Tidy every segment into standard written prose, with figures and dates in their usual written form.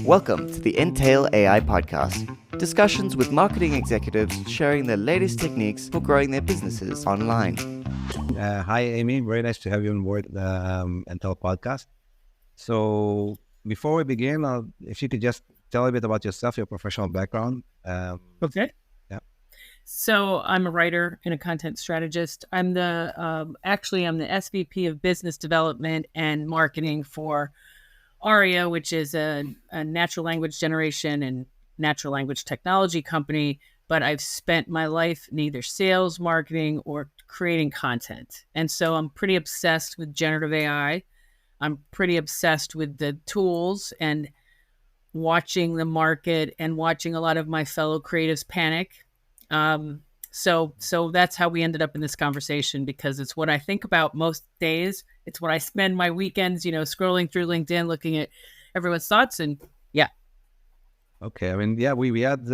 Welcome to the Entail AI podcast. Discussions with marketing executives sharing their latest techniques for growing their businesses online. Hi, Amy. Very nice to have you on board the Intel podcast. So before we begin, if you could just tell a bit about yourself, your professional background. Okay. Yeah. So I'm a writer and a content strategist. I'm the SVP of Business Development and Marketing for Aria, which is a natural language generation and natural language technology company. But I've spent my life in either sales, marketing, or creating content. And so I'm pretty obsessed with generative AI. I'm pretty obsessed with the tools and watching the market and watching a lot of my fellow creatives panic. So that's how we ended up in this conversation, because it's what I think about most days. It's what I spend my weekends, scrolling through LinkedIn, looking at everyone's thoughts. And yeah. Okay. I mean, yeah, we had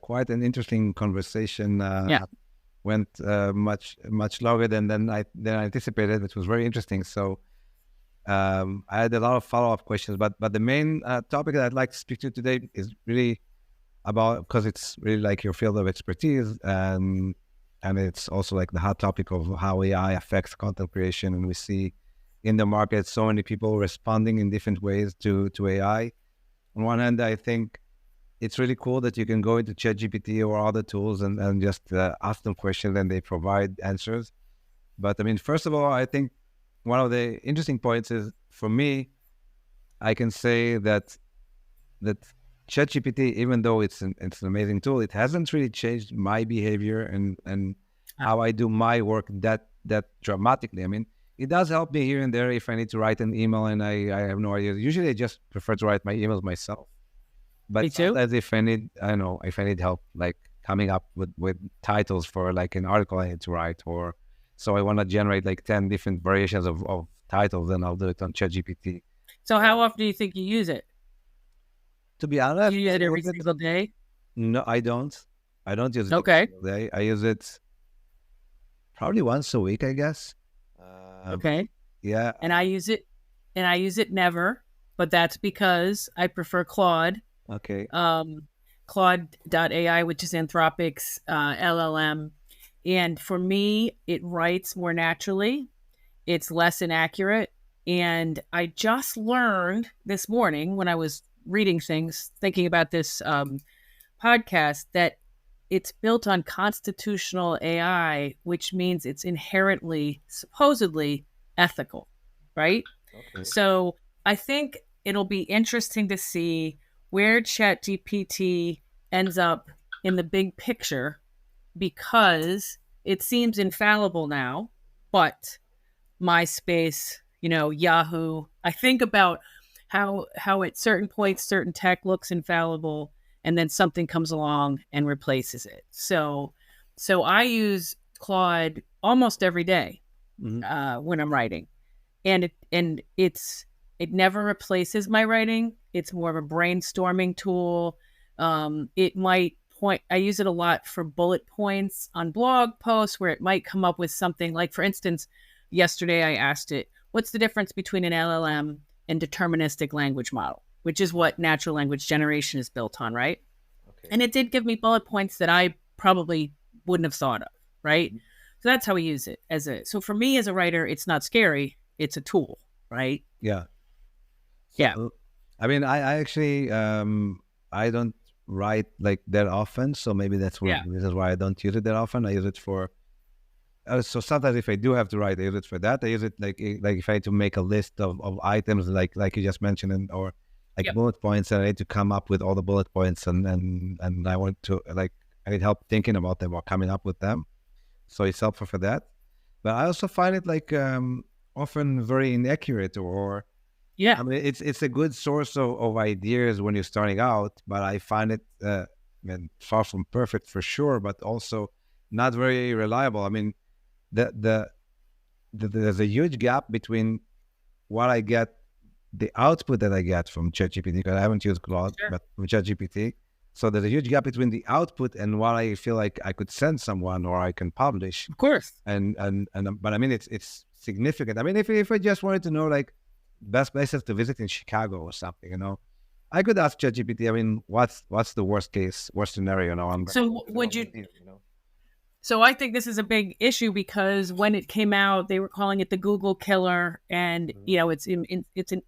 quite an interesting conversation. Went much longer than I anticipated. It was very interesting. So I had a lot of follow-up questions, but the main topic that I'd like to speak to today is really about, because it's really like your field of expertise, and it's also like the hot topic of how AI affects content creation. And we see in the market so many people responding in different ways to AI. On one hand, I think it's really cool that you can go into ChatGPT or other tools and just ask them questions and they provide answers. But I mean, first of all, I think one of the interesting points is, for me, I can say that ChatGPT, even though it's an amazing tool, it hasn't really changed my behavior and how I do my work that dramatically. I mean, it does help me here and there if I need to write an email and I have no idea. Usually I just prefer to write my emails myself. But Me too. sometimes if I need help, like coming up with titles for like an article I need to write, or so I want to generate like 10 different variations of titles, then I'll do it on ChatGPT. So how often do you think you use it? To be honest, Do you use it every single day? No, I don't. I don't use it Okay. every single day. I use it probably once a week, I guess. Okay. Yeah. And I use it never, but that's because I prefer Claude. Okay. Claude.ai, which is Anthropic's LLM. And for me, it writes more naturally. It's less inaccurate. And I just learned this morning when I was reading things, thinking about this podcast, that it's built on constitutional AI, which means it's inherently, supposedly, ethical, right? Okay. So I think it'll be interesting to see where ChatGPT ends up in the big picture, because it seems infallible now, but MySpace, Yahoo, I think about how at certain points, certain tech looks infallible, and then something comes along and replaces it. So I use Claude almost every day when I'm writing, and it never replaces my writing. It's more of a brainstorming tool. It might point. I use it a lot for bullet points on blog posts, where it might come up with something like, for instance, yesterday I asked it, what's the difference between an LLM and deterministic language model, which is what natural language generation is built on, right? Okay. And it did give me bullet points that I probably wouldn't have thought of, right? Mm-hmm. So that's how we use it so for me as a writer, it's not scary. It's a tool, right? Yeah. Yeah. I mean, I actually, I don't write like that often. So maybe this is why I don't use it that often. I use it for, so sometimes if I do have to write, I use it for that. I use it like if I had to make a list of items, like you just mentioned, or like bullet points, and I need to come up with all the bullet points, and I want to, like, I need help thinking about them or coming up with them. So it's helpful for that. But I also find it like often very inaccurate, or I mean, it's a good source of ideas when you're starting out, but I find it far from perfect for sure, but also not very reliable. I mean, there's a huge gap between what I get, the output that I get from ChatGPT, because I haven't used Claude, but from ChatGPT. So there's a huge gap between the output and what I feel like I could send someone or I can publish. Of course. But I mean, it's significant. I mean, if I just wanted to know like best places to visit in Chicago or something, I could ask ChatGPT. I mean, what's the worst scenario? Now I'm So would you? So I think this is a big issue because when it came out, they were calling it the Google killer, and it's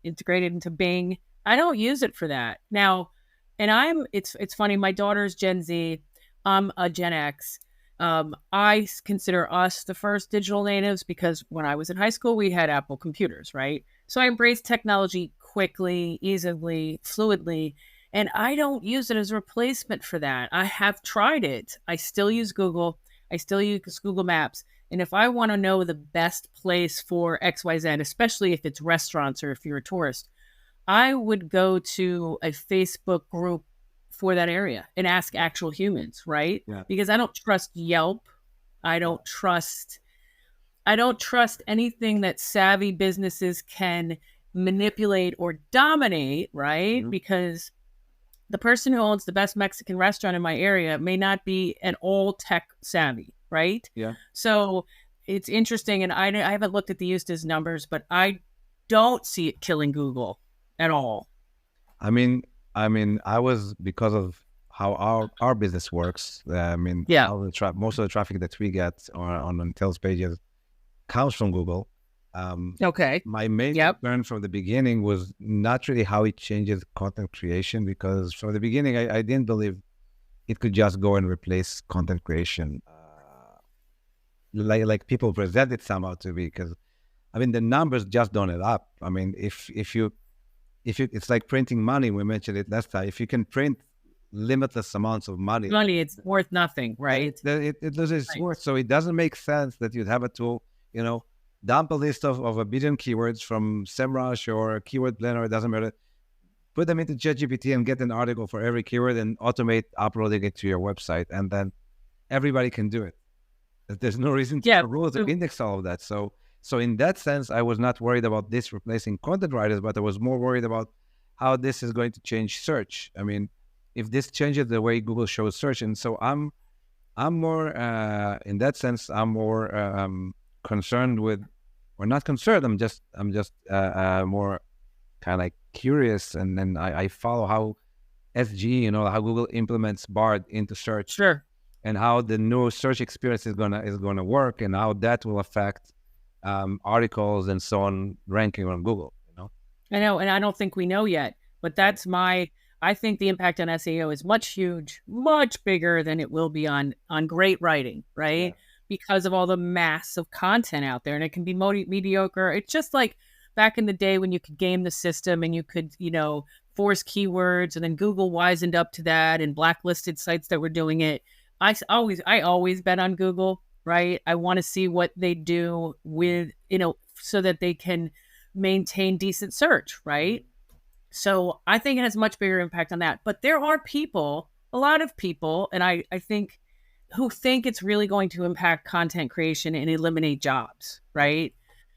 integrated into Bing. I don't use it for that now, and it's funny. My daughter's Gen Z. I'm a Gen X. I consider us the first digital natives because when I was in high school, we had Apple computers, right? So I embraced technology quickly, easily, fluidly. And I don't use it as a replacement for that. I have tried it. I still use Google. I still use Google Maps. And if I want to know the best place for XYZ, especially if it's restaurants or if you're a tourist, I would go to a Facebook group for that area and ask actual humans, right? Yeah. Because I don't trust Yelp. I don't trust anything that savvy businesses can manipulate or dominate, right? Mhm. Because the person who owns the best Mexican restaurant in my area may not be at all tech savvy, right? Yeah. So it's interesting, and I haven't looked at the Eustace numbers, but I don't see it killing Google at all. I mean, I was, because of how our business works. Yeah. Most of the traffic that we get on sales pages comes from Google. Okay. My main concern from the beginning was not really how it changes content creation, because from the beginning I didn't believe it could just go and replace content creation, like people present it somehow to be. Because the numbers just don't add up. If it's like printing money. We mentioned it last time. If you can print limitless amounts of money, it's worth nothing, right? It loses its worth. So it doesn't make sense that you'd have a tool, dump a list of 1 billion keywords from SEMrush or Keyword Planner, it doesn't matter. Put them into ChatGPT and get an article for every keyword and automate uploading it to your website. And then everybody can do it. There's no reason for rules to index all of that. So in that sense, I was not worried about this replacing content writers, but I was more worried about how this is going to change search. If this changes the way Google shows search. And so I'm more, in that sense, I'm more concerned with, or not concerned. I'm just more kind of like curious, and then I follow how SG, how Google implements Bard into search, sure, and how the new search experience is gonna work, and how that will affect articles and so on ranking on Google. I know, and I don't think we know yet. But that's I think the impact on SEO is much bigger than it will be on great writing, right? Yeah. Because of all the mass of content out there, and it can be mediocre. It's just like back in the day when you could game the system and you could, force keywords, and then Google wisened up to that and blacklisted sites that were doing it. I always bet on Google, right? I want to see what they do with, so that they can maintain decent search, right? So I think it has much bigger impact on that. But there are a lot of people, and I think, who think it's really going to impact content creation and eliminate jobs, right?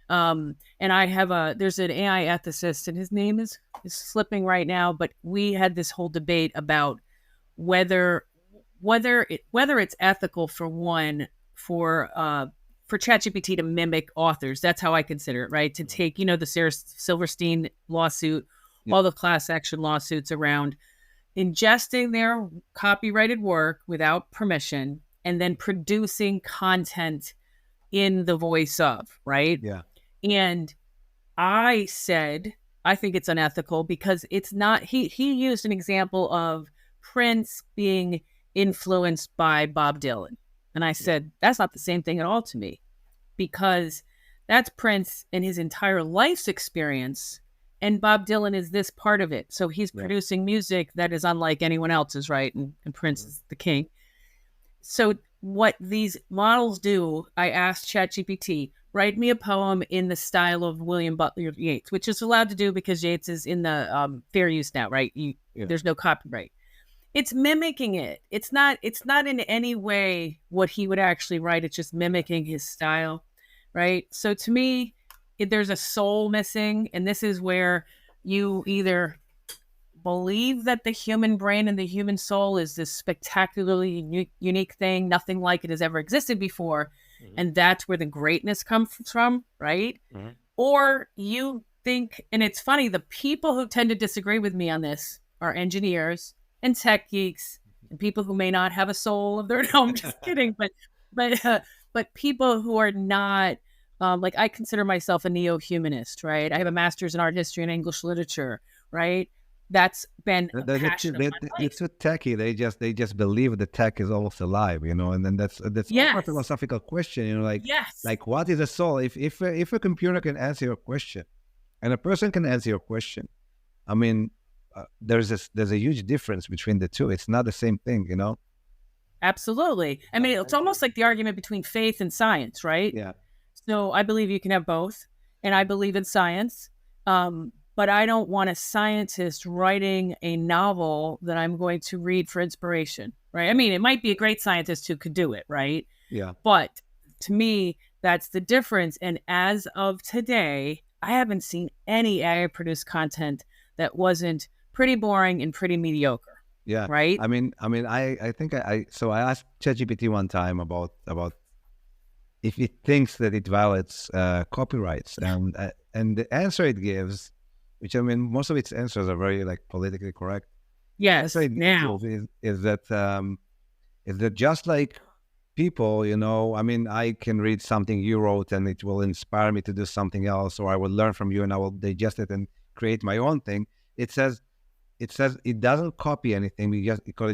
And there's an AI ethicist, and his name is slipping right now, but we had this whole debate about whether it's ethical for ChatGPT to mimic authors. That's how I consider it, right? To take, the Sarah Silverstein lawsuit, all the class action lawsuits around ingesting their copyrighted work without permission and then producing content in the voice of, right? Yeah. And I said, I think it's unethical because it's not, he used an example of Prince being influenced by Bob Dylan. And I said, that's not the same thing at all to me, because that's Prince and his entire life's experience. And Bob Dylan is this part of it. So he's producing music that is unlike anyone else's, right? And Prince is the king. So what these models do, I asked ChatGPT, write me a poem in the style of William Butler Yeats, which is allowed to do because Yeats is in the fair use now, right? There's no copyright. It's mimicking it. It's not in any way what he would actually write. It's just mimicking his style, right? So to me, there's a soul missing, and this is where you either believe that the human brain and the human soul is this spectacularly unique thing, nothing like it has ever existed before, and that's where the greatness comes from, right? Or you think, and it's funny, the people who tend to disagree with me on this are engineers and tech geeks and people who may not have a soul of their own. No, I'm just kidding. But people who are not, like, I consider myself a neo-humanist, right? I have a master's in art history and English literature, right? That's been a passion of my They're life. too techy. They just believe the tech is almost alive, and then that's also a Yes. philosophical question, Yes. like what is a soul? If a computer can answer your question, and a person can answer your question, I mean, there's a huge difference between the two. It's not the same thing. Absolutely. I mean, it's almost like the argument between faith and science, right? Yeah. So I believe you can have both, and I believe in science. But I don't want a scientist writing a novel that I'm going to read for inspiration, right? I mean, it might be a great scientist who could do it, right? Yeah. But to me, that's the difference. And as of today, I haven't seen any AI produced content that wasn't pretty boring and pretty mediocre. Yeah. Right. I think so I asked ChatGPT one time about if it thinks that it violates copyrights, and the answer it gives, which most of its answers are very like politically correct. Yes. The answer it Now gives is that just like people, I can read something you wrote and it will inspire me to do something else, or I will learn from you and I will digest it and create my own thing. It says it doesn't copy anything. It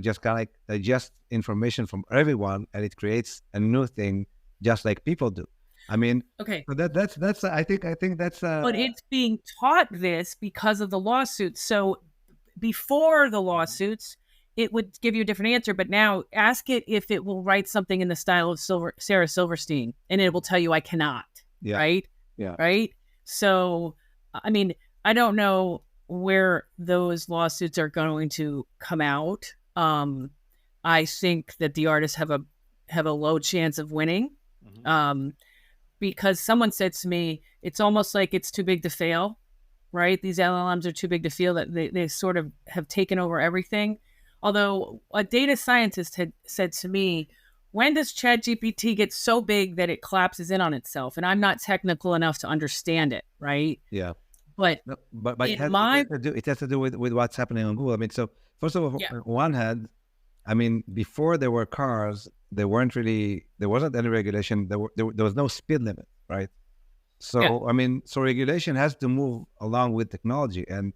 just kind of like digest information from everyone, and it creates a new thing, just like people do. okay. So that's I think that's. But it's being taught this because of the lawsuits. So before the lawsuits, it would give you a different answer. But now ask it if it will write something in the style of Sarah Silverstein, and it will tell you I cannot. Yeah. Right. Yeah. Right. So, I mean, I don't know where those lawsuits are going to come out. I think that the artists have a low chance of winning. Mm-hmm. Because someone said to me, it's almost like it's too big to fail, right? These LLMs are too big to fail, that they sort of have taken over everything. Although a data scientist had said to me, when does ChatGPT get so big that it collapses in on itself? And I'm not technical enough to understand it, right? Yeah. But it has to do with what's happening on Google. So first of all, on one hand, before there were cars, there wasn't any regulation. There was no speed limit, right? So so regulation has to move along with technology, and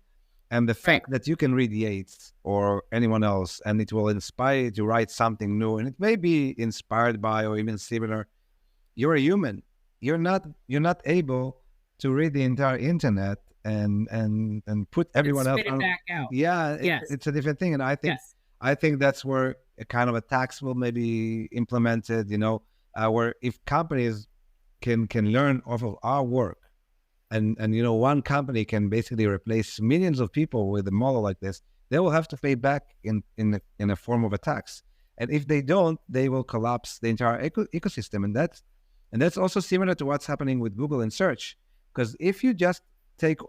the fact that you can read Yeats or anyone else, and it will inspire you to write something new, and it may be inspired by or even similar. You're a human. You're not able to read the entire internet and put everyone else on. Back out. Yeah, it's a different thing, and I think that's where a kind of a tax will maybe implemented. Where if companies can learn off of our work, and one company can basically replace millions of people with a model like this, they will have to pay back in a form of a tax. And if they don't, they will collapse the entire ecosystem, and that's also similar to what's happening with Google and search. Because if you just take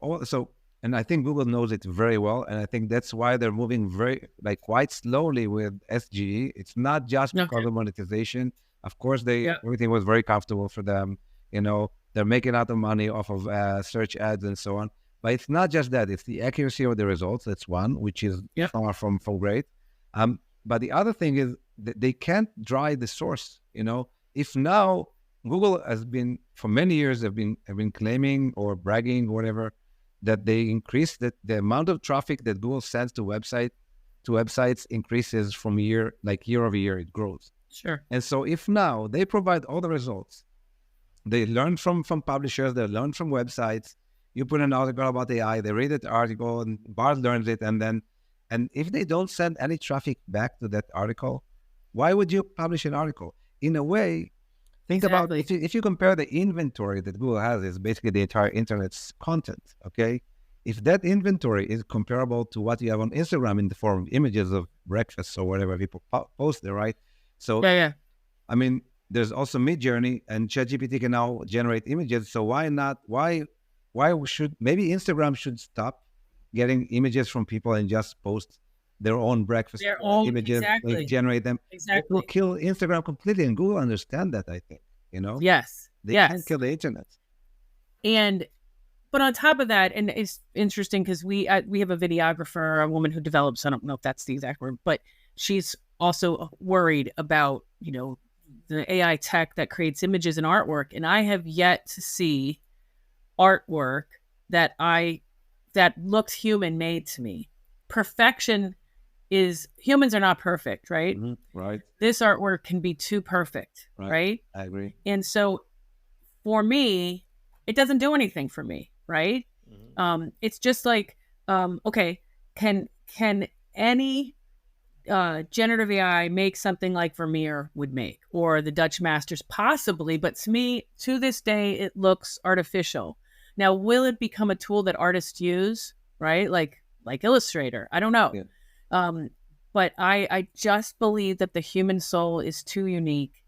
and I think Google knows it very well, and I think that's why they're moving quite slowly with SGE. It's not just because of monetization. Of course, everything was very comfortable for them. They're making a lot of money off of search ads and so on. But it's not just that; it's the accuracy of the results. That's one, which is far from great. But the other thing is that they can't dry the source. If now Google has been for many years have been claiming or bragging or whatever that they increase the amount of traffic that Google sends to websites increases from year over year, it grows. Sure. And so if now they provide all the results, they learn from publishers, they learn from websites. You put an article about AI, they read that article, and Bart learns it, and if they don't send any traffic back to that article, why would you publish an article? In a way, think about if you compare the inventory that Google has is basically the entire internet's content, okay? If that inventory is comparable to what you have on Instagram in the form of images of breakfast or whatever people post there, right? So, there's also Midjourney, and ChatGPT can now generate images. So why should maybe Instagram should stop getting images from people and just post their own breakfast images, generate them. It will kill Instagram completely, and Google understand that, I think, Yes. They can't kill the internet. And But on top of that, and it's interesting because we have a videographer, a woman who develops, I don't know if that's the exact word, but she's also worried about, the AI tech that creates images and artwork. And I have yet to see artwork that looks human made to me. Perfection is, humans are not perfect, right? Right. This artwork can be too perfect, right? I agree. And so for me, it doesn't do anything for me, right? It's just like, okay, can any generative AI make something like Vermeer would make, or the Dutch masters? Possibly, but to me, to this day, it looks artificial. Now, will it become a tool that artists use, right? Like Illustrator? I don't know. Yeah. But I just believe that the human soul is too unique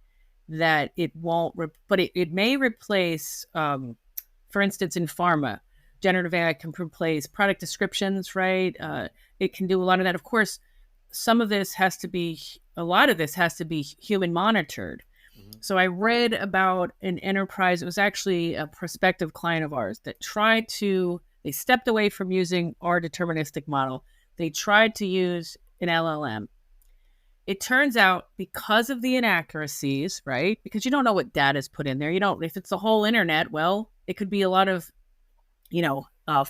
that it won't, but it may replace, for instance, in pharma, generative AI can replace product descriptions, right? It can do a lot of that. Of course, a lot of this has to be human monitored. So I read about an enterprise. It was actually a prospective client of ours that they stepped away from using our deterministic model. They tried to use an LLM. It turns out, because of the inaccuracies, right? Because you don't know what data is put in there. If it's the whole internet, well, it could be a lot of,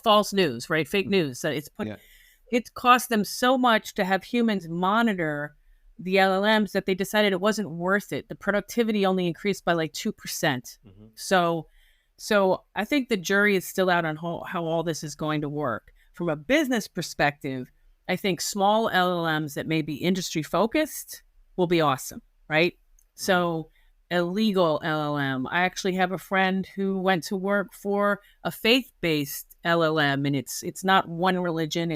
false news, right? Fake news. It cost them so much to have humans monitor the LLMs that they decided it wasn't worth it. The productivity only increased by like 2%. So I think the jury is still out on how all this is going to work. From a business perspective, I think small LLMs that may be industry focused will be awesome, right? So a legal LLM. I actually have a friend who went to work for a faith-based LLM, and it's not one religion.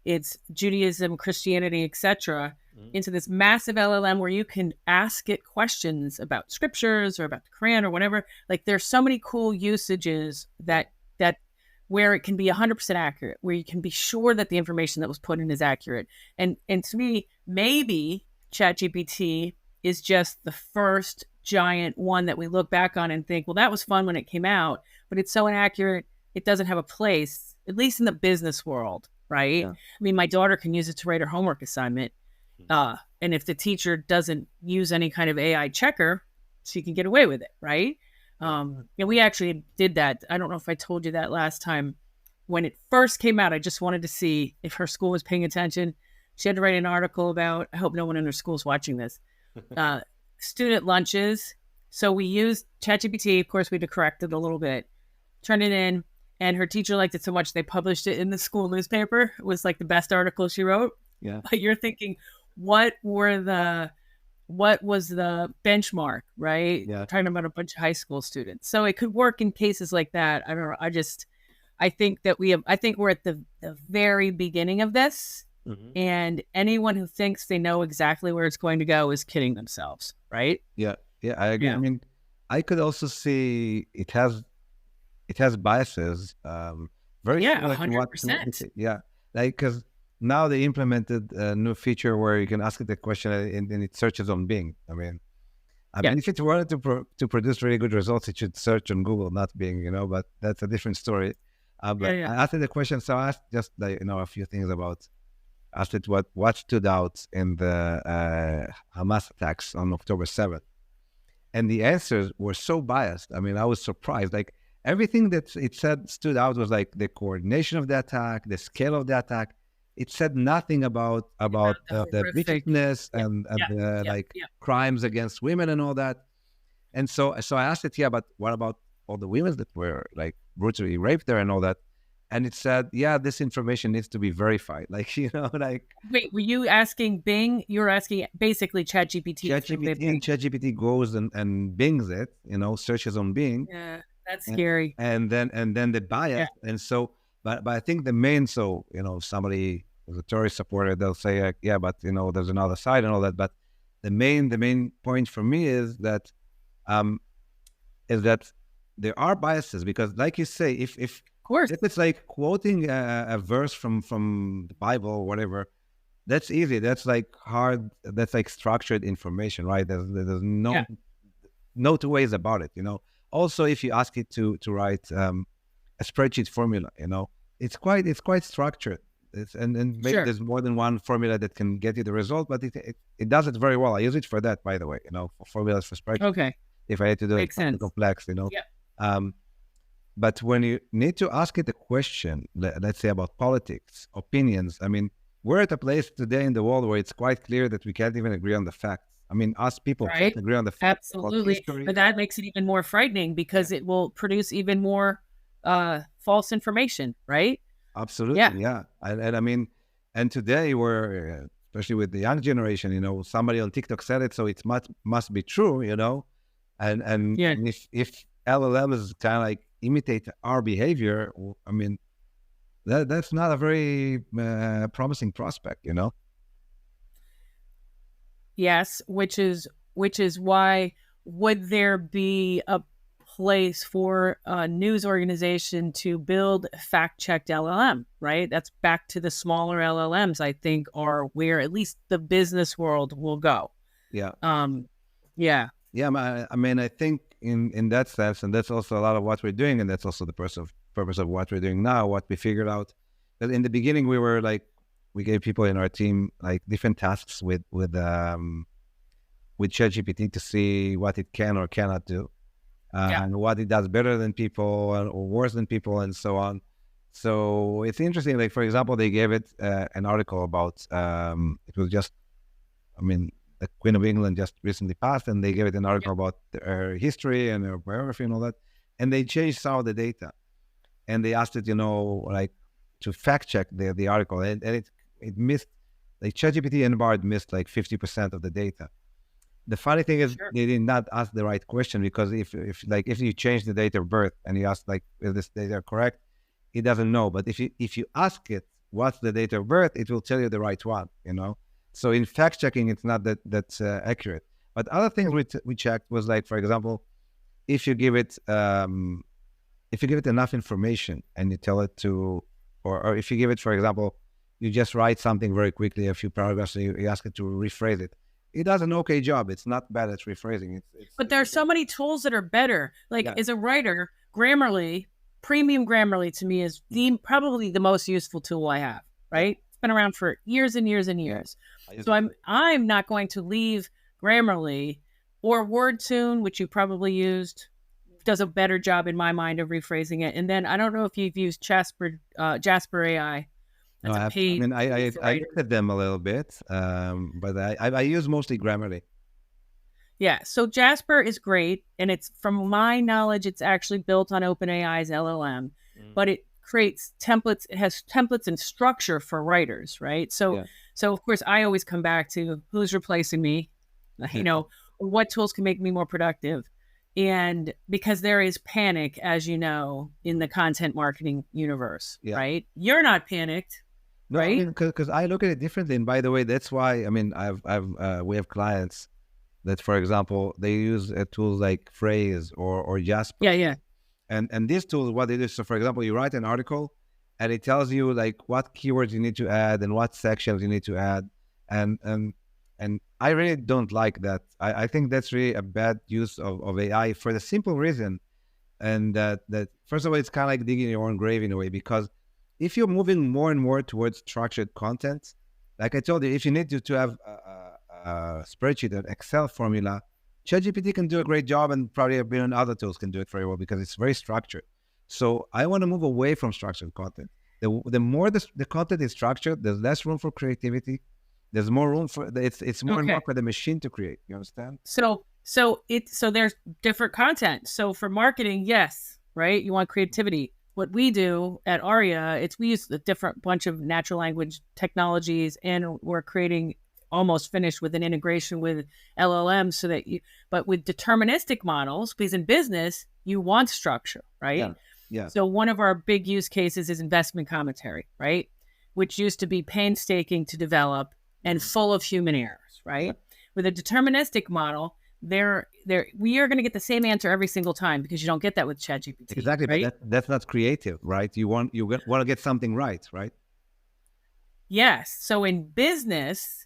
It's Judaism, Christianity, etc. Into this massive LLM where you can ask it questions about scriptures or about the Quran or whatever. Like, there's so many cool usages that where it can be 100% accurate, where you can be sure that the information that was put in is accurate. And to me, maybe ChatGPT is just the first giant one that we look back on and think, well, that was fun when it came out, but it's so inaccurate, it doesn't have a place, at least in the business world, right? Yeah. I mean, my daughter can use it to write her homework assignment. And if the teacher doesn't use any kind of AI checker, she can get away with it, right? We actually did that. I don't know if I told you that last time. When it first came out, I just wanted to see if her school was paying attention. She had to write an article about, I hope no one in her school is watching this, student lunches. So we used ChatGPT. Of course, we had to correct it a little bit, turned it in, and her teacher liked it so much they published it in the school newspaper. It was like the best article she wrote. Yeah. But you're thinking, what was the benchmark, right? Yeah. Talking about a bunch of high school students. So it could work in cases like that. I don't know. I think we're at the very beginning of this. And anyone who thinks they know exactly where it's going to go is kidding themselves, right? Yeah. Yeah, I agree. Yeah. I mean, I could also see it has biases. Very 100%. Yeah. Like, because now they implemented a new feature where you can ask it a question and it searches on Bing. I mean, if it wanted to produce really good results, it should search on Google, not Bing, but that's a different story. I asked it the question, so I asked just a few things about. Asked it what stood out in the Hamas attacks on October 7th, and the answers were so biased. I mean, I was surprised. Like, everything that it said stood out was like the coordination of the attack, the scale of the attack. It said nothing about the viciousness and crimes against women and all that. And so I asked it, but what about all the women that were like brutally raped there and all that? And it said, this information needs to be verified. Like, Wait, were you asking Bing? You were asking basically ChatGPT. ChatGPT goes and bings it, searches on Bing. Yeah, that's scary. And then the bias. Yeah. And so, but I think the main, somebody who's a Tory supporter, they'll say, but there's another side and all that. But the main point for me is that there are biases, because, like you say, if it's like quoting a verse from the Bible or whatever, that's easy. That's like hard. That's like structured information, right? There's no two ways about it. Also, if you ask it to write a a spreadsheet formula. It's quite structured. And maybe Sure. there's more than one formula that can get you the result, but it does it very well. I use it for that, by the way. For formulas for spreadsheets. Okay. If I had to do Makes something sense. complex, Yep. But when you need to ask it a question, let's say about politics, opinions, I mean, we're at a place today in the world where it's quite clear that we can't even agree on the facts. I mean, us people Right. can't agree on the facts. Absolutely. But that makes it even more frightening because it will produce even more false information, right? Absolutely, yeah. And I mean, and today we're, especially with the young generation, somebody on TikTok said it, so it must be true, and Yeah. if LLMs kind of like imitate our behavior, I mean, that's not a very promising prospect, Yes, which is why would there be a place for a news organization to build fact-checked LLM, right? That's back to the smaller LLMs, I think, are where at least the business world will go. Yeah. Yeah. Yeah, I mean, I think in that sense, and that's also a lot of what we're doing, and that's also the purpose of what we're doing now, what we figured out. That in the beginning, we gave people in our team like different tasks with ChatGPT to see what it can or cannot do, and what it does better than people or worse than people, and so on. So it's interesting. Like, for example, they gave it an article about it was just, I mean, the Queen of England just recently passed, and they gave it an article about her history and her biography and all that. And they changed some of the data, and they asked it, like to fact check the article, and it missed, like ChatGPT and Bard missed like 50% of the data. The funny thing is they did not ask the right question, because if you change the date of birth and you ask like, is this data correct? It doesn't know. But if you ask it what's the date of birth, it will tell you the right one, So in fact checking, it's not that's accurate. But other things we checked was, like, for example, if you give it enough information and you tell it to, or if you give it, for example, you just write something very quickly, a few paragraphs, and you ask it to rephrase it. It does an okay job. It's not bad at rephrasing. But there are so many tools that are better. Like, as a writer, Grammarly, premium Grammarly to me is probably the most useful tool I have, right? It's been around for years and years and years. So I'm not going to leave Grammarly, or WordTune, which you probably used, does a better job in my mind of rephrasing it. And then I don't know if you've used Jasper AI. No, I looked at them a little bit, but I use mostly Grammarly. Yeah, so Jasper is great, and it's, from my knowledge, it's actually built on OpenAI's LLM, but it creates templates. It has templates and structure for writers, right? So of course, I always come back to who's replacing me, what tools can make me more productive, and because there is panic, as you know, in the content marketing universe, right? You're not panicked. No, right? I mean, because I look at it differently. And by the way, that's why, I mean, we have clients that, for example, they use tools like Phrase or Jasper. Yeah. And these tools, what they do, so for example, you write an article and it tells you like what keywords you need to add and what sections you need to add. And I really don't like that. I think that's really a bad use of AI, for the simple reason. And that first of all, it's kind of like digging your own grave in a way, because if you're moving more and more towards structured content, like I told you, if you need to have a spreadsheet, an Excel formula, ChatGPT can do a great job, and probably a billion other tools can do it very well, because it's very structured. So I want to move away from structured content. The more the content is structured, there's less room for creativity. There's more room for it's more and more for the machine to create. You understand? So there's different content. So for marketing, yes, right? You want creativity. What we do at Aria, we use a different bunch of natural language technologies, and we're creating, almost finished with an integration with LLMs, so that but with deterministic models, because in business, you want structure, right? Yeah. So one of our big use cases is investment commentary, right? Which used to be painstaking to develop and full of human errors, right? Yeah. With a deterministic model, we are going to get the same answer every single time, because you don't get that with ChatGPT. Exactly, right? But that's not creative, right? You want to get something right? Yes. So in business,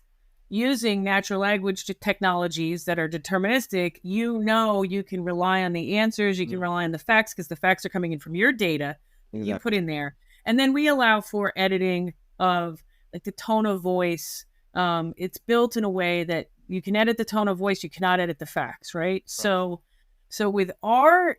using natural language technologies that are deterministic, you can rely on the answers, you can rely on the facts, because the facts are coming in from your data, you put in there. And then we allow for editing of like the tone of voice. It's built in a way that you can edit the tone of voice, you cannot edit the facts, right? So with our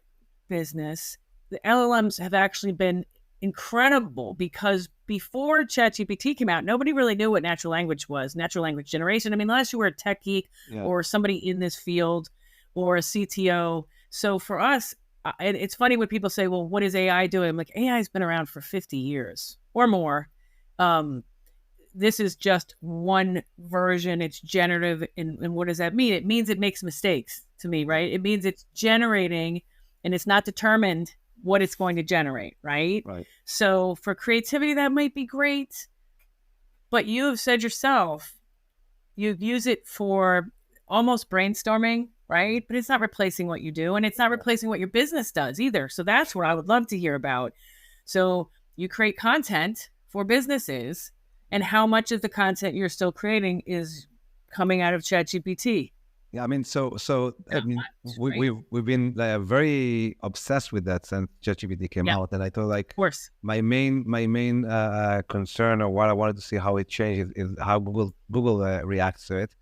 business, the LLMs have actually been incredible, because before ChatGPT came out, nobody really knew what natural language was, natural language generation. I mean, unless you were a tech geek or somebody in this field or a CTO. So for us, it's funny when people say, well, what is AI doing? I'm like, AI has been around for 50 years or more. This is just one version. It's generative. And what does that mean? It means it makes mistakes to me, right? It means it's generating and it's not determined what it's going to generate, right? So for creativity, that might be great. But you have said yourself, you use it for almost brainstorming, right? But it's not replacing what you do, and it's not replacing what your business does either. So that's what I would love to hear about. So you create content for businesses, and how much of the content you're still creating is coming out of ChatGPT? Yeah, I mean, I mean, we've been very obsessed with that since ChatGPT came out, and I thought like, of course, my main concern, or what I wanted to see how it changes, is how Google reacts to it.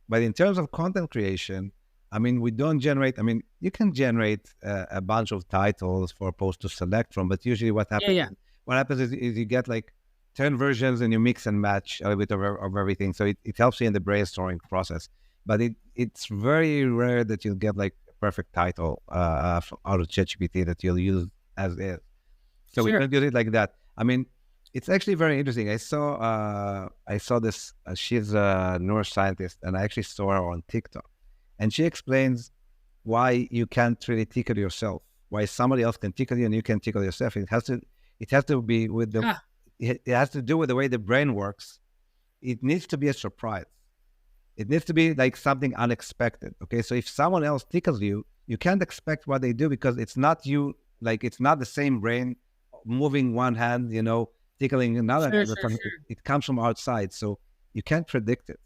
But in terms of content creation, I mean, we don't generate. I mean, you can generate a bunch of titles for a post to select from, but usually what happens, what happens is you get like 10 versions and you mix and match a little bit of everything. So it helps you in the brainstorming process. But it's very rare that you'll get like a perfect title out of ChatGPT that you'll use as is. So we don't use it like that. I mean, it's actually very interesting. I saw this. She's a neuroscientist, and I actually saw her on TikTok, and she explains why you can't really tickle yourself. Why somebody else can tickle you and you can tickle yourself. It has to be with the. It has to do with the way the brain works. It needs to be a surprise. It needs to be like something unexpected. Okay, so if someone else tickles you, you can't expect what they do, because it's not you. Like, it's not the same brain moving one hand, tickling another hand. It comes from outside, so you can't predict it.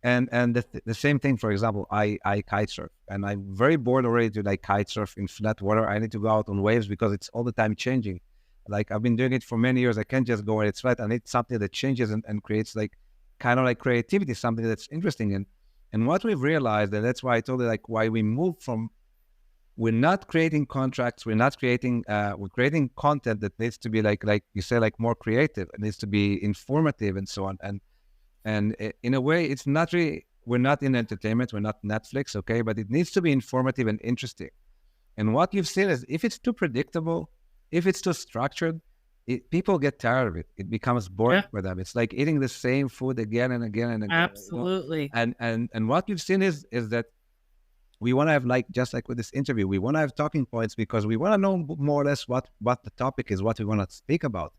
And the same thing, for example, I kite surf, and I'm very bored already to like kite surf in flat water. I need to go out on waves because it's all the time changing. Like, I've been doing it for many years. I can't just go where it's flat. I need something that changes and creates like kind of like creativity, something that's interesting. And what we've realized, and that's why I told you like why we moved from, we're not creating contracts, we're not creating, we're creating content that needs to be like you say, like more creative. It needs to be informative and so on. And in a way, it's not really, we're not in entertainment, we're not Netflix, okay? But it needs to be informative and interesting. And what you've seen is, if it's too predictable, if it's too structured, people get tired of it. It becomes boring for them. It's like eating the same food again and again and again. Absolutely. And what you've seen is that we want to have, like, just like with this interview, we want to have talking points, because we want to know more or less what the topic is, what we want to speak about.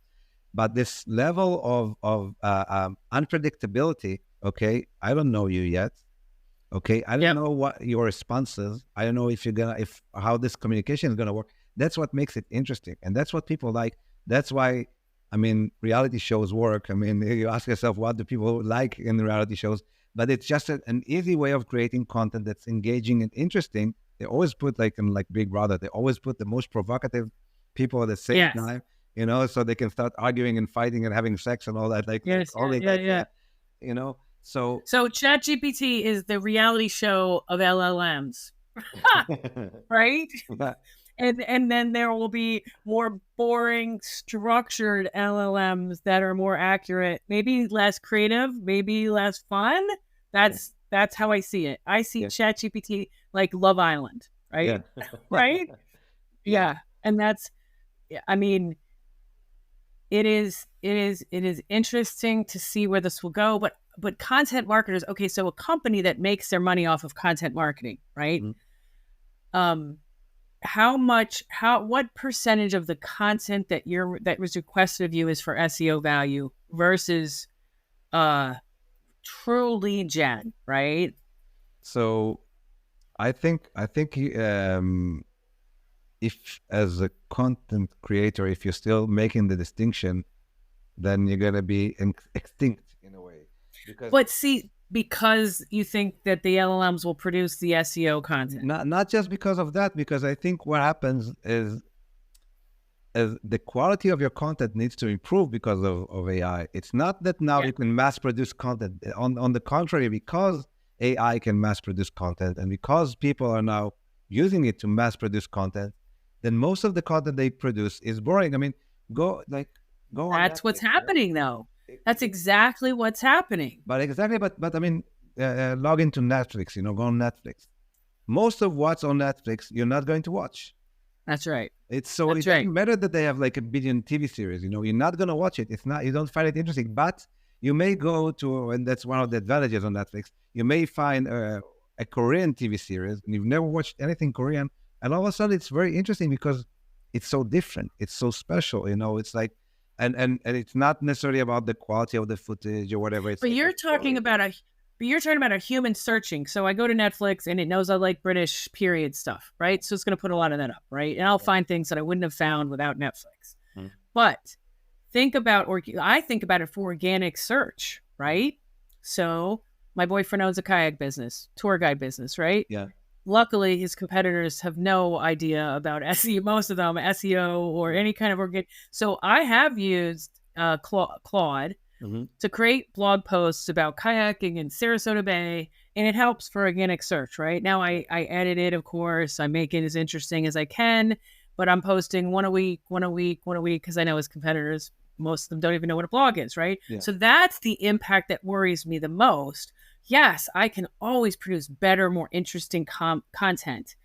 But this level of unpredictability, okay, I don't know you yet. Okay, I don't know what your response is. I don't know if how this communication is gonna work. That's what makes it interesting, and that's what people like. That's why, I mean, reality shows work. I mean, you ask yourself, what do people like in the reality shows? But it's just an easy way of creating content that's engaging and interesting. They always put, like in like Big Brother, they always put the most provocative people at the same time, so they can start arguing and fighting and having sex and all that. Like, So ChatGPT is the reality show of LLMs, right? And then there will be more boring, structured LLMs that are more accurate, maybe less creative, maybe less fun. That's how I see it. I see ChatGPT like Love Island, right? Right? Yeah. And that's, I mean, it is interesting to see where this will go, but content marketers, okay, so a company that makes their money off of content marketing, right? Mm-hmm. What percentage of the content that was requested of you is for SEO value versus true lead gen, right? So I think if, as a content creator, if you're still making the distinction, then you're gonna be extinct in a way. Because you think that the LLMs will produce the SEO content. Not just because of that, because I think what happens is, the quality of your content needs to improve because of AI. It's not that now you can mass produce content. On the contrary, because AI can mass produce content and because people are now using it to mass produce content, then most of the content they produce is boring. I mean, go on That's what's Netflix, happening, though. That's exactly what's happening. But I mean, log into Netflix, go on Netflix. Most of what's on Netflix, you're not going to watch. That's right. It doesn't matter that they have like a billion TV series, you're not going to watch it. It's not, you don't find it interesting, but you may go to, and that's one of the advantages on Netflix, you may find a Korean TV series and you've never watched anything Korean. And all of a sudden it's very interesting because it's so different. It's so special, it's like, and it's not necessarily about the quality of the footage or whatever. But you're talking about a human searching. So I go to Netflix and it knows I like British period stuff, right? So it's going to put a lot of that up, right? And I'll find things that I wouldn't have found without Netflix. But I think about it for organic search, right? So my boyfriend owns a kayak business, tour guide business, right? Yeah. Luckily, his competitors have no idea about SEO, most of them SEO or any kind of organic. So I have used Claude to create blog posts about kayaking in Sarasota Bay, and it helps for organic search, right? Now I edit it, of course. I make it as interesting as I can, but I'm posting one a week, because I know his competitors, most of them don't even know what a blog is, right? Yeah. So that's the impact that worries me the most. Yes, I can always produce better, more interesting content.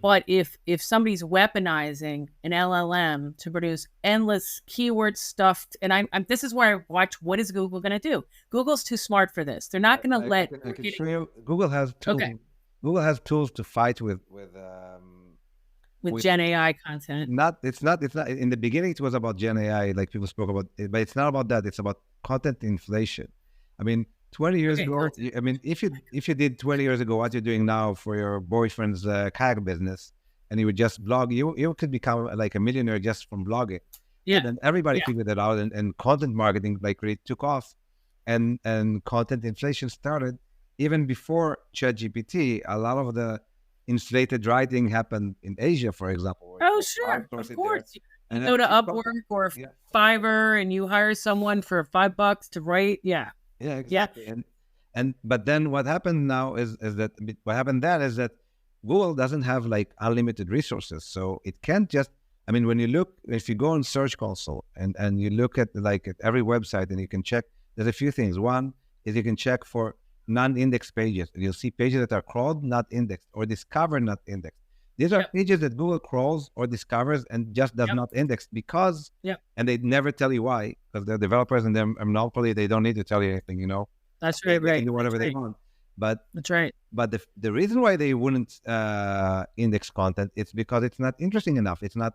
But if somebody's weaponizing an LLM to produce endless keyword stuffed, and this is where I watch, what is Google going to do? Google's too smart for this. They're not going to let. I can show you. Google has tools. Okay. Google has tools to fight with Gen AI content. It's not. In the beginning, it was about Gen AI, like people spoke about it, but it's not about that. It's about content inflation. I mean, 20 years ago, I mean, if you did 20 years ago what you're doing now for your boyfriend's kayak business, and you would just blog, you could become like a millionaire just from blogging. Yeah. And then everybody figured that out, and content marketing like really took off, and content inflation started even before ChatGPT. A lot of the inflated writing happened in Asia, for example. Oh, sure, of course. You go to Upwork or Fiverr, and you hire someone for $5 to write. Yeah. Yeah, exactly. Yeah. But then what happened now is that Google doesn't have like unlimited resources. So it can't just, I mean, if you go on Search Console and you look at every website and you can check, there's a few things. One is you can check for non-indexed pages. You'll see pages that are crawled, not indexed, or discovered, not indexed. These are pages that Google crawls or discovers and just does not index because, and they never tell you why, because they're developers and they're monopoly. They don't need to tell you anything, That's right. They can do whatever they want. But that's right. But the reason why they wouldn't index content, it's because it's not interesting enough. It's not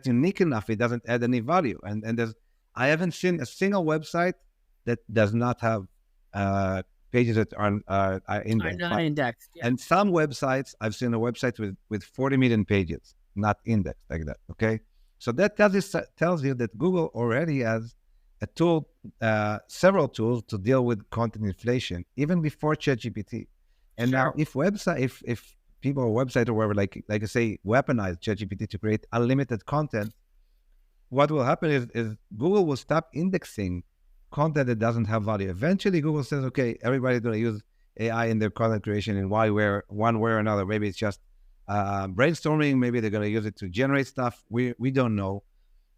unique enough. It doesn't add any value. And I haven't seen a single website that does not have pages that are indexed. Are not indexed. Yeah. And some websites, I've seen a website with 40 million pages, not indexed like that. Okay. So that tells you that Google already has a tool, several tools to deal with content inflation, even before ChatGPT. And now if people or website or whatever, like I say, weaponize ChatGPT to create unlimited content, what will happen is Google will stop indexing content that doesn't have value. Eventually, Google says, okay, everybody's going to use AI in their content creation in one way or another. Maybe it's just brainstorming. Maybe they're going to use it to generate stuff. We don't know.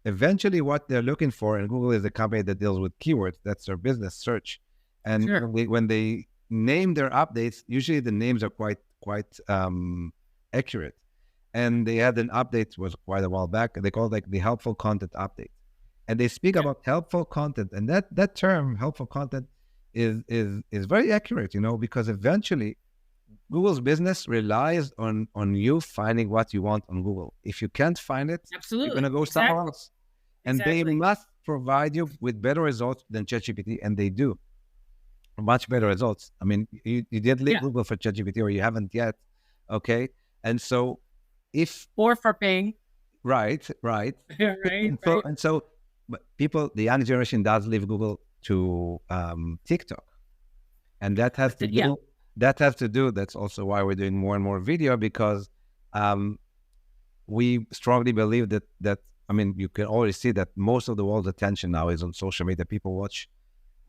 Eventually, what they're looking for, and Google is a company that deals with keywords. That's their business, search. And when they name their updates, usually the names are quite accurate. And they had an update, was quite a while back. They called the helpful content update. And they speak about helpful content, and that term, helpful content, is very accurate, because eventually Google's business relies on you finding what you want on Google. If you can't find it, you're going to go somewhere else. And they must provide you with better results than ChatGPT, and they do. Much better results. I mean, you did leave Google for ChatGPT, or you haven't yet, okay? And so or for Bing. Right. And so but the young generation does leave Google to TikTok, and that has to do. That has to do. That's also why we're doing more and more video, because we strongly believe that I mean, you can already see that most of the world's attention now is on social media. People watch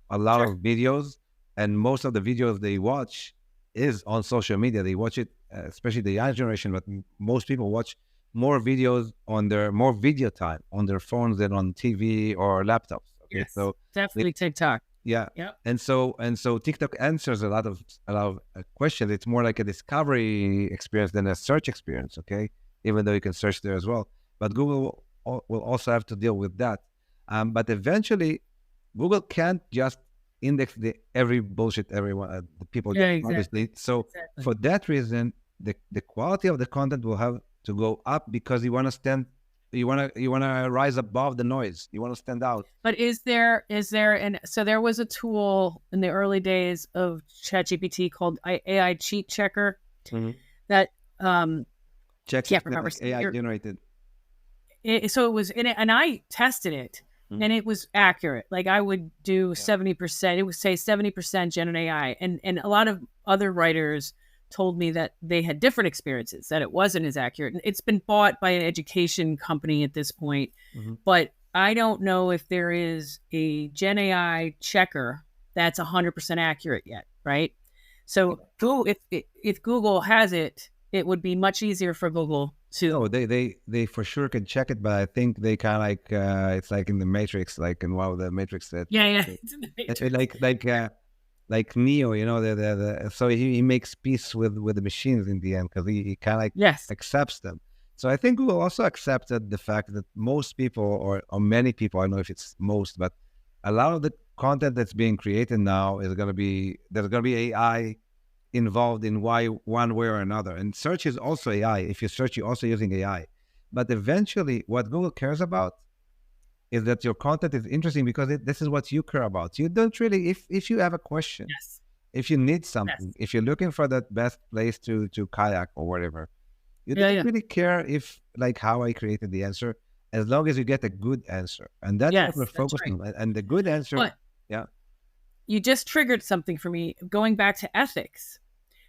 a lot of videos, and most of the videos they watch is on social media. They watch it, especially the young generation, but most people watch more videos on more video time on their phones than on TV or laptops. Okay, Yes, so definitely TikTok. yeah. Yep. And so TikTok answers a lot of questions. It's more like a discovery experience than a search experience, okay? Even though you can search there as well. But Google will also have to deal with that. But eventually, Google can't just index every bullshit the people Yeah, get, exactly. obviously. So for that reason, the quality of the content will have to go up because you want to rise above the noise. You want to stand out. But so there was a tool in the early days of ChatGPT called AI Cheat Checker that Check can't remember. like AI generated. So it was in it, and I tested it, and it was accurate. Like I would do 70%. It would say 70% Gen AI, and a lot of other writers told me that they had different experiences, that it wasn't as accurate. And it's been bought by an education company at this point, but I don't know if there is a Gen AI checker that's 100% accurate yet, right? So Google, if Google has it, it would be much easier for Google to. No, they for sure can check it, but I think they kind of like it's like in the Matrix, like in one of the Matrix that It's in the Matrix. like Neo, you know, so he makes peace with the machines in the end because he kind of like accepts them. So I think Google also accepted the fact that most people or many people, I don't know if it's most, but a lot of the content that's being created now there's gonna be AI involved in one way or another. And search is also AI. If you search, you're also using AI. But eventually, what Google cares about is that your content is interesting because this is what you care about. You don't really, if you have a question, if you need something, if you're looking for that best place to kayak or whatever, you don't really care if like how I created the answer, as long as you get a good answer. And that's what we're focusing on. And the good answer, you just triggered something for me, going back to ethics.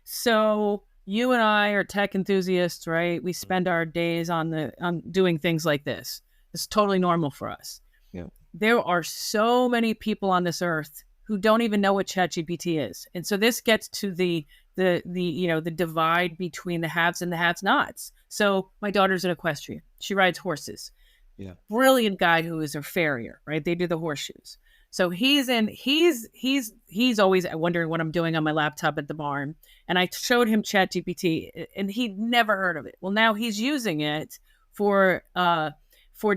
So you and I are tech enthusiasts, right? We spend our days on doing things like this. It's totally normal for us. Yeah. There are so many people on this earth who don't even know what ChatGPT is. And so this gets to the divide between the haves and the have-nots. So my daughter's an equestrian. She rides horses. Yeah. Brilliant guy who is a farrier, right? They do the horseshoes. So he's always wondering what I'm doing on my laptop at the barn. And I showed him ChatGPT and he'd never heard of it. Well, now he's using it for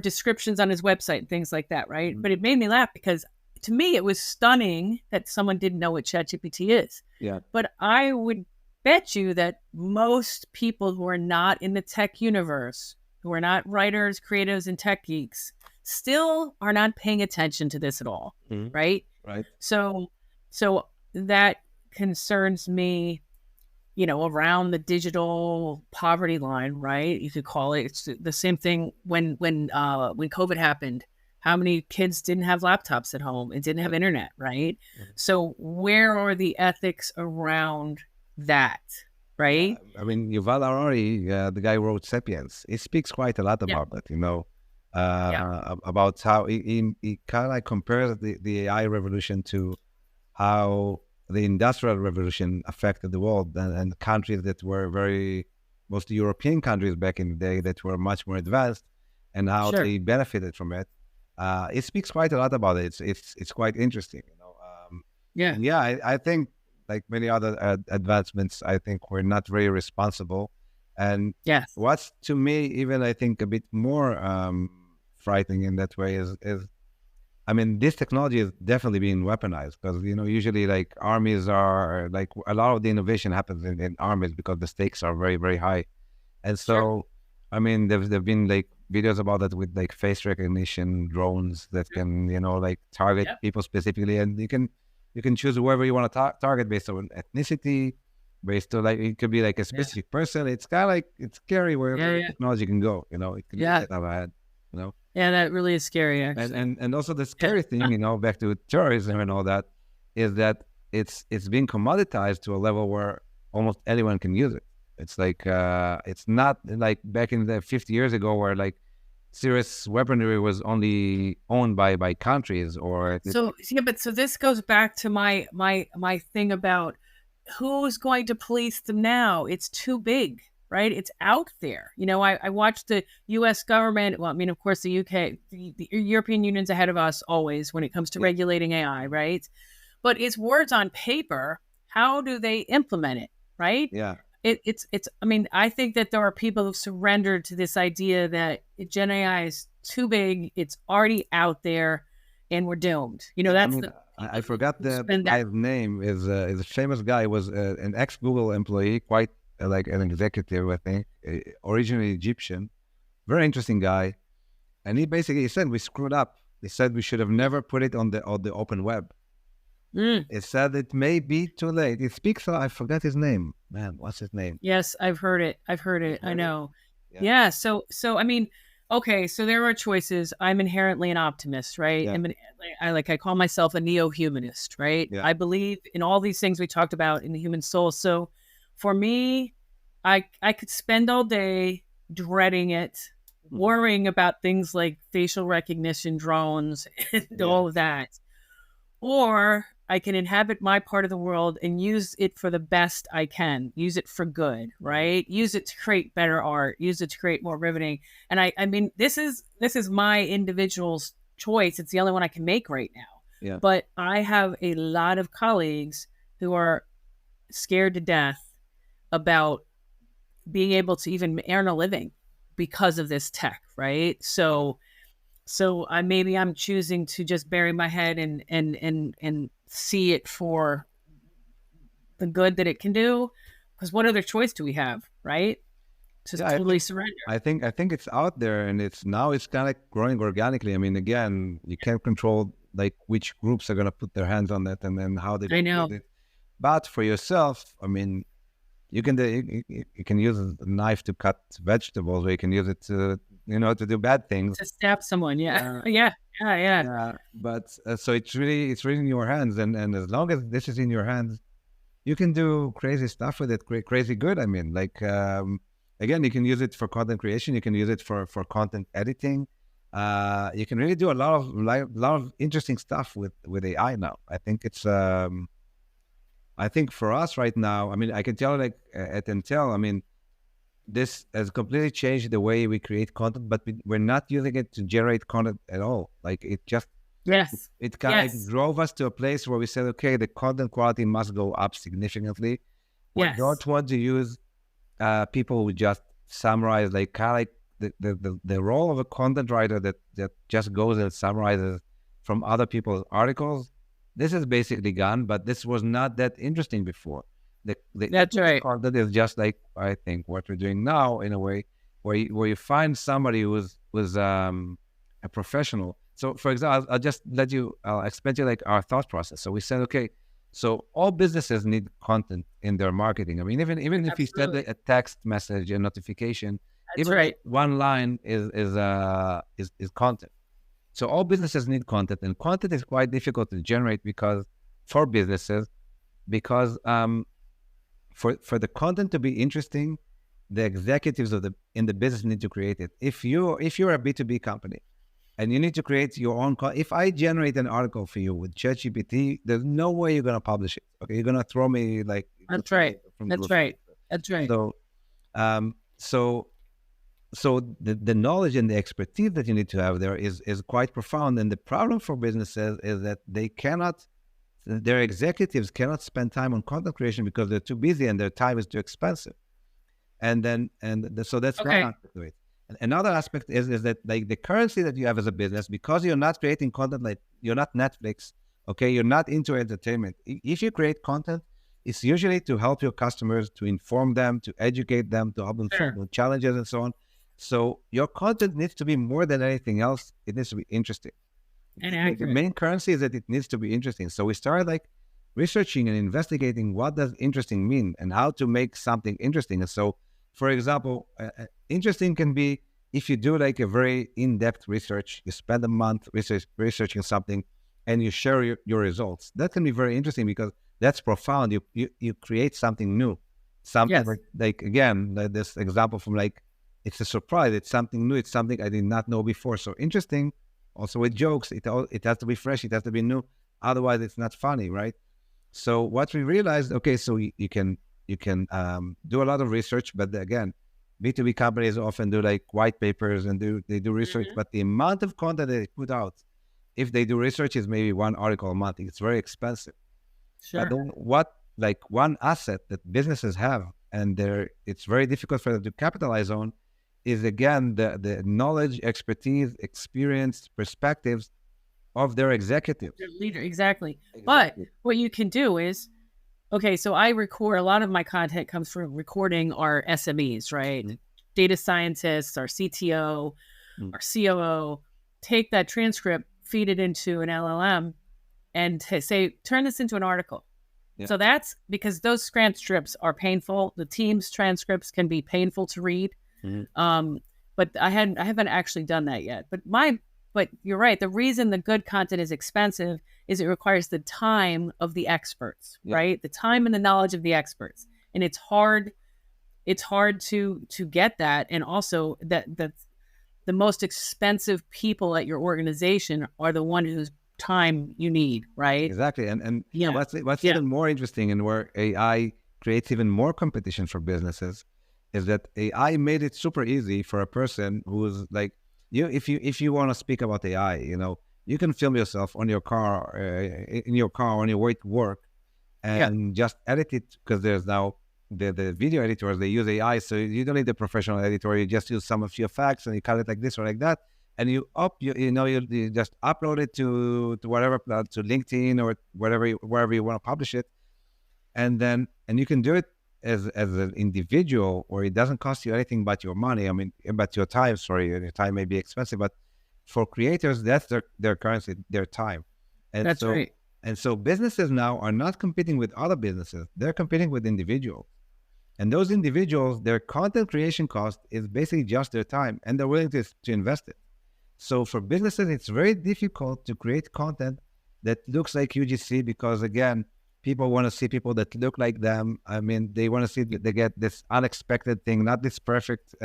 descriptions on his website and things like that, right? But it made me laugh because to me, it was stunning that someone didn't know what ChatGPT is. Yeah. But I would bet you that most people who are not in the tech universe, who are not writers, creatives, and tech geeks, still are not paying attention to this at all, right? Right. So that concerns me, around the digital poverty line, right? You could call it. It's the same thing when COVID happened. How many kids didn't have laptops at home and didn't have internet, right? So where are the ethics around that, right? I mean, Yuval Harari, the guy who wrote *Sapiens*, he speaks quite a lot about it, about how he kind of like compares the AI revolution to how the Industrial Revolution affected the world and countries that were mostly European countries back in the day that were much more advanced and how they benefited from it. It speaks quite a lot about it. It's quite interesting, I think like many other advancements, I think we're not very responsible. And what's to me even I think a bit more frightening in that way is I mean, this technology is definitely being weaponized because, usually like armies are like a lot of the innovation happens in armies because the stakes are very, very high. And so, I mean, there've been like videos about that with like face recognition drones that can, like target people specifically. And you can choose whoever you want to target based on ethnicity, based on like, it could be like a specific person. It's kind of like, it's scary where technology can go, it can get out of hand, Yeah, that really is scary, actually. And also the scary thing, back to terrorism and all that, is that it's being commoditized to a level where almost anyone can use it. It's like it's not like back in the 50 years ago where like serious weaponry was only owned by countries, or So yeah, but so this goes back to my thing about who's going to police them now. It's too big, right? It's out there. I watched the U.S. government. Well, I mean, of course, the UK, the European Union's ahead of us always when it comes to regulating AI, right? But it's words on paper. How do they implement it, right? Yeah. It's. I mean, I think that there are people who've surrendered to this idea that Gen AI is too big. It's already out there, and we're doomed. That's I forgot the guy's name. Is a famous guy. Was an ex Google employee, quite like an executive, I think, originally Egyptian. Very interesting guy, and he basically said we screwed up. He said we should have never put it on the open web. It said it may be too late. It speaks. I forgot his name. Man, what's his name? Yes, I've heard it. I know. Yeah. So I mean, okay. So there are choices. I'm inherently an optimist, right? Yeah. I call myself a neo-humanist, right? Yeah. I believe in all these things we talked about in the human soul. So for me, I could spend all day dreading it, worrying about things like facial recognition drones and all of that. Or I can inhabit my part of the world and use it for the best I can. Use it for good, right? Use it to create better art. Use it to create more riveting. And I mean, this is my individual's choice. It's the only one I can make right now. Yeah. But I have a lot of colleagues who are scared to death about being able to even earn a living because of this tech, right? So maybe I'm choosing to just bury my head and see it for the good that it can do. Because what other choice do we have, right? Just totally surrender. I think it's out there, and it's kind of like growing organically. I mean, again, you can't control like which groups are going to put their hands on it and then how they. I know. It. But for yourself, I mean, you can use a knife to cut vegetables, or you can use it to to do bad things. To stab someone, yeah. But so it's really in your hands, and as long as this is in your hands, you can do crazy stuff with it, crazy good. I mean, like again, you can use it for content creation. You can use it for content editing. You can really do a lot of interesting stuff with AI now. I think it's. I think for us right now, I mean, I can tell like at Intel, I mean, this has completely changed the way we create content, but we're not using it to generate content at all. Like it just, it drove us to a place where we said, okay, the content quality must go up significantly. We don't want to use people who just summarize, like kind of like the role of a content writer that just goes and summarizes from other people's articles. This is basically gone, but this was not that interesting before. That's right. Content is just like, I think, what we're doing now in a way where you find somebody who's a professional. So, for example, I'll explain to you like our thought process. So we said, okay, so all businesses need content in their marketing. I mean, even if you send a text message, a notification, one line is content. So all businesses need content, and content is quite difficult to generate for businesses, because for the content to be interesting, the executives in the business need to create it. If you're a B2B company and you need to create your own if I generate an article for you with ChatGPT, there's no way you're gonna publish it. Okay, you're gonna throw me like. That's right. That's right. So the knowledge and the expertise that you need to have there is quite profound. And the problem for businesses is that their executives cannot spend time on content creation because they're too busy and their time is too expensive. So that's one aspect of it. And another aspect is that like the currency that you have as a business, because you're not creating content, like you're not Netflix, okay, you're not into entertainment. If you create content, it's usually to help your customers, to inform them, to educate them, to help them solve the challenges and so on. So your content needs to be more than anything else. It needs to be interesting. And accurate. The main currency is that it needs to be interesting. So we started like researching and investigating what does interesting mean and how to make something interesting. And so, for example, interesting can be if you do like a very in-depth research, you spend a month researching something and you share your results. That can be very interesting because that's profound. You create something new. Something like again, this example from like it's a surprise. It's something new. It's something I did not know before. So interesting. Also with jokes, it has to be fresh. It has to be new. Otherwise, it's not funny, right? So what we realized, okay, so you can do a lot of research, but again, B2B companies often do like white papers and they do research, but the amount of content they put out, if they do research, is maybe one article a month. It's very expensive. Sure. But what, like one asset that businesses have, and it's very difficult for them to capitalize on, is again the knowledge, expertise, experience, perspectives of their executives. Their leader, exactly. But what you can do is, okay, so I record, a lot of my content comes from recording our SMEs, right? Data scientists, our CTO, our COO, take that transcript, feed it into an LLM, and say, turn this into an article. Yeah. So that's because those transcripts are painful. The team's transcripts can be painful to read. But I haven't actually done that yet. But you're right. The reason the good content is expensive is it requires the time of the experts, right? The time and the knowledge of the experts. And it's hard to get that. And also that the most expensive people at your organization are the one whose time you need, right? Exactly. And what's even more interesting, and where AI creates even more competition for businesses, is that AI made it super easy for a person who's like, if you want to speak about AI, you can film yourself on your car, in your car on your way to work, and just edit it, because there's now the video editors, they use AI, so you don't need the professional editor. You just use some of your facts and you cut it like this or like that, and you just upload it to whatever, to LinkedIn or wherever you want to publish it, and you can do it as an individual, or it doesn't cost you anything but your money. I mean, but your time. Sorry, your time may be expensive, but for creators, that's their currency, their time. And that's right. And so businesses now are not competing with other businesses; they're competing with individuals. And those individuals, their content creation cost is basically just their time, and they're willing to invest it. So for businesses, it's very difficult to create content that looks like UGC, because again, people want to see people that look like them. I mean, they want to see that they get this unexpected thing, not this perfect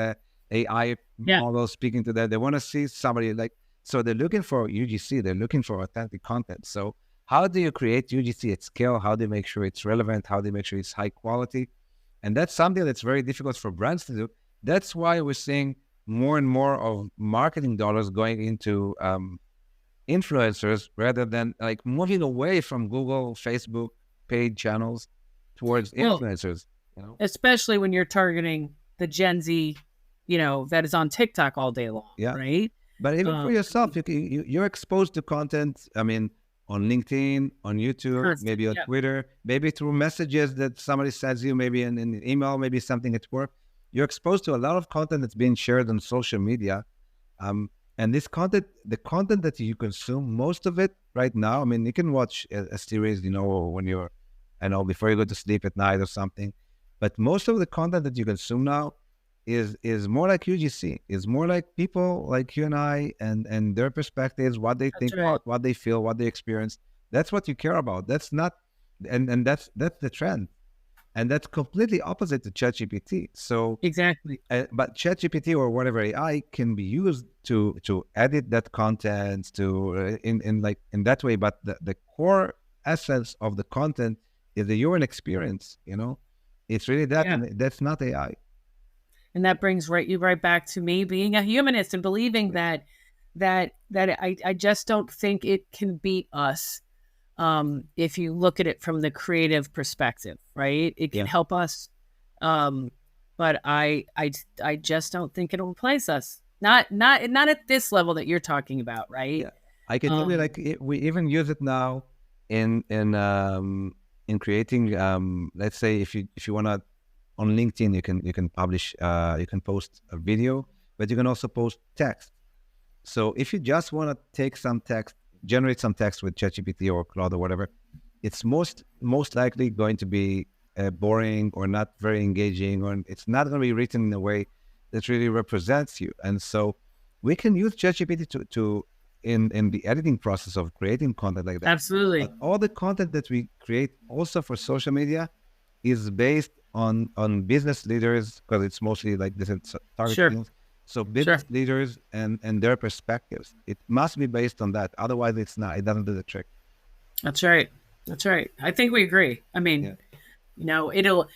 AI model speaking to them. They want to see somebody so they're looking for UGC, they're looking for authentic content. So how do you create UGC at scale? How do you make sure it's relevant? How do you make sure it's high quality? And that's something that's very difficult for brands to do. That's why we're seeing more and more of marketing dollars going into influencers, rather than like moving away from Google, Facebook, paid channels towards influencers. Especially when you're targeting the Gen Z, that is on TikTok all day long, right? But even for yourself, you're exposed to content. I mean, on LinkedIn, on YouTube, maybe on Twitter, maybe through messages that somebody sends you, maybe in an email, maybe something at work. You're exposed to a lot of content that's being shared on social media. And this content, the content that you consume, most of it right now, I mean, you can watch a series, when you're, before you go to sleep at night or something. But most of the content that you consume now is more like UGC, is more like people like you and I, and their perspectives, what they think about, what they feel, what they experience. That's what you care about. That's not, and that's the trend. And that's completely opposite to ChatGPT. So exactly. But ChatGPT or whatever AI can be used to edit that content in that way. But the core essence of the content is the human experience. It's really that, and that's not AI. And that brings you right back to me being a humanist and believing that I just don't think it can beat us. If you look at it from the creative perspective, right? It can help us. But I just don't think it'll replace us. Not at this level that you're talking about, right? Yeah. I can tell you, we even use it now in creating. Let's say if you want to, on LinkedIn, you can publish, you can post a video, but you can also post text. So if you just want to take some text, generate some text with ChatGPT or Claude or whatever, it's most likely going to be boring or not very engaging, or it's not going to be written in a way that really represents you. And so we can use ChatGPT to in the editing process of creating content like that. Absolutely. But all the content that we create also for social media is based on business leaders, because it's mostly like this target Sure. audience. So business leaders and their perspectives. It must be based on that. Otherwise, it's not. It doesn't do the trick. That's right. That's right. I think we agree. I mean, Yeah. you know,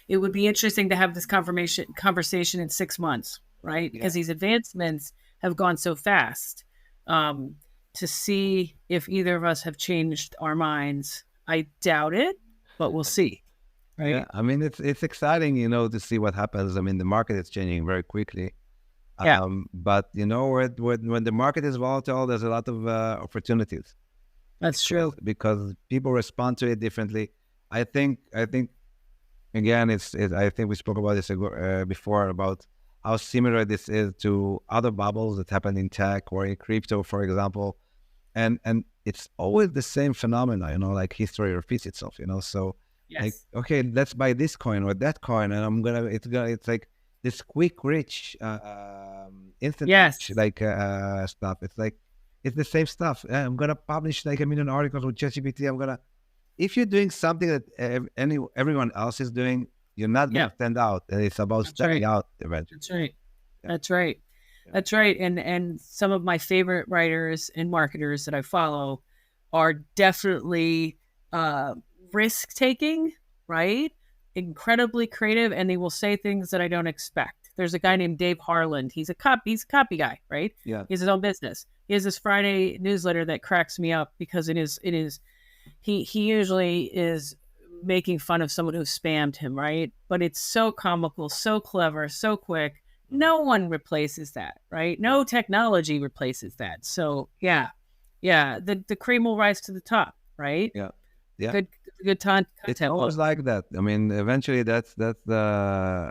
it would be interesting to have this conversation in 6 months, right? Because these advancements have gone so fast. To see if either of us have changed our minds, I doubt it, but we'll see. Right? Yeah, I mean, it's exciting, you know, to see what happens. I mean, the market is changing very quickly. Yeah. But you know, when the market is volatile, there's a lot of opportunities. That's true. Because people respond to it differently. I think again, I think we spoke about this before, about how similar this is to other bubbles that happen in tech or in crypto, for example. And it's always the same phenomena, you know, like history repeats itself, you know. So like, okay, let's buy this coin or that coin, and it's like this quick rich instant rich, like stuff. It's like it's the same stuff. I'm gonna publish like 1 million articles with ChatGPT. If you're doing something that everyone else is doing, you're not gonna stand out. And it's about standing out eventually. That's right. That's right. That's right. And some of my favorite writers and marketers that I follow are definitely risk taking, right? Incredibly creative, and they will say things that I don't expect. There's a guy named Dave Harland. He's a copy guy, right? Yeah. He has his own business. He has this Friday newsletter that cracks me up because he usually is making fun of someone who spammed him, right? But it's so comical, so clever, so quick. No one replaces that, right? No technology replaces that. So yeah, the cream will rise to the top, right? Yeah. Good content. It's always like that. I mean, eventually that's the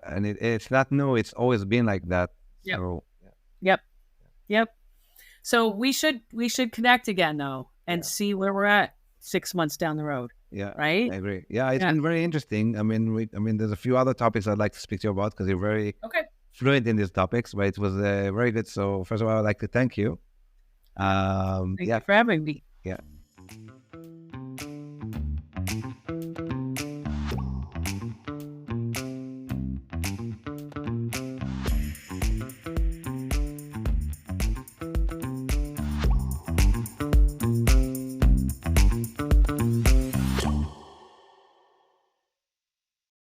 and it's not new. It's always been like that. Yep. So, Yep. So we should connect again though and see where we're at 6 months down the road. Yeah. Right. I agree. Yeah, it's been very interesting. I mean, there's a few other topics I'd like to speak to you about because you're very fluent in these topics. But it was very good. So first of all, I'd like to thank you. Thank you for having me. Yeah.